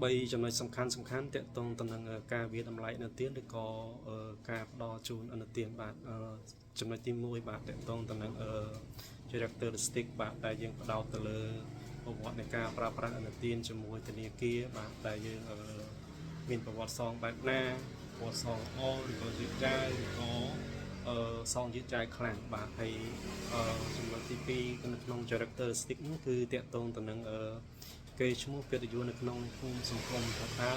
3 ចំណុចសំខាន់តាក់ទងទៅនឹងការវិតម្លៃឥណទានឬក៏ការផ្ដល់ជូនឥណទានបាទចំណុចទី1បាទតាក់ទងទៅនឹងcharacteristic បាទដែលយើងផ្ដោតទៅលើប្រវត្តិនៃការប្រើប្រាស់ឥណទានជាមួយធនាគារបាទដែលយើងមានប្រវត្តិសងបែបណាប្រវត្តិសងល្អឬក៏យឺតយ៉ាវឬក៏សងយឺតយ៉ាវខ្លាំងបាទហើយចំណុចទី2នៅក្នុង characteristic នោះគឺតាក់ទងទៅនឹងគេឈ្មោះកិត្តិយសនៅក្នុងភូមិសង្គមថាតើ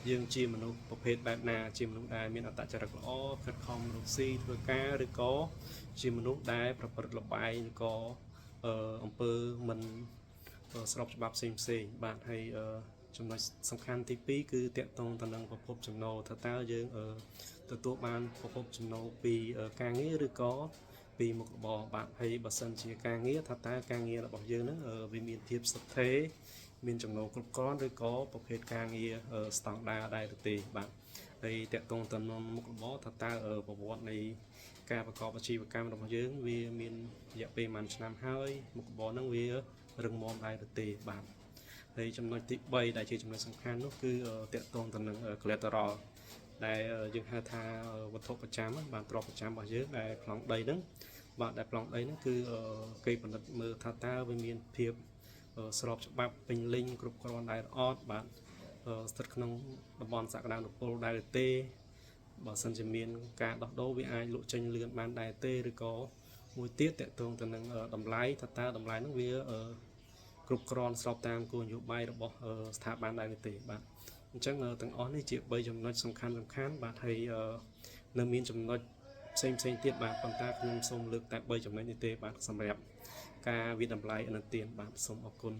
យើងជាមនុស្សប្រភេទបែបណាជាមនុស្សដែលមានអត្តចរិតល្អខិតខំរកស៊ីធ្វើការឬក៏ជាមនុស្សដែលប្រព្រឹត្តល្បែងឬក៏អំពើមិនស្របច្បាប់ផ្សេងបាទហើយចំណុចសំខាន់ទី2គឺតាក់ទងទៅនឹងប្រភពចំណូលថាតើយើងទទួលបានប្រភពចំណូលពីការងារឬក៏ពីមុខរបរបាទហើយបើសិនជាការងារថាតើការងាររបស់យើងហ្នឹងវាមានភាពស្ថិរមានចំណូលគ្រប់គ្រាន់ឬក៏ប្រភេទការងារស្តង់ដារដែរឬទេបាទហើយតាក់ទងទៅនឹងមុខរបរថាតើប្រវត្តិនៃការប្រកបអាជីវកម្មរបស់យើងវាមានរយៈពេលប៉ុន្មានឆ្នាំហើយមុខរបរហ្នឹងវារឹងមាំដែរឬទេបាទហើយចំណុចទី3ដែលជាចំណុចសំខាន់នោះគឺតាក់ទងទៅនឹង collateral ដែលយើងហៅថាវត្ថុប្រចាំបាទទ្រព្យប្រចាំរបស់យើងដែលប្លង់ដីហ្នឹងបាទដែលប្លង់ដីហ្នឹងគឺគេពិនិត្យមើលថាតើវាមានភាពស្របច្បាប់ពេញលេញគ្រប់គ្រាន់ដែរអត់បាទស្ថិតក្នុងតំបន់សក្តានុពលដែរទេបើសិនជាមានការដោះដូរវាអាចលក់ចេញលឿនបានដែរទេឬក៏មួយទៀតតកតងទៅនឹងតម្លៃថាតើតម្លៃហ្នឹងវាគ្រប់គ្រាន់ស្របតាមគោលនយោបាយរបស់ស្ថាប័នដែរទេបាទអញ្ចឹងទាំងអស់នេះជា3ចំណុចសំខាន់បាទហើយនៅមានចំណុចផ្សេងទៀតបាទប៉ុន្តែខ្ញុំសូមលើកតែ3ចំណុចនេះទេបាទសម្រាប់ការវិតម្លៃឥណទានបាទសូមអរគុណ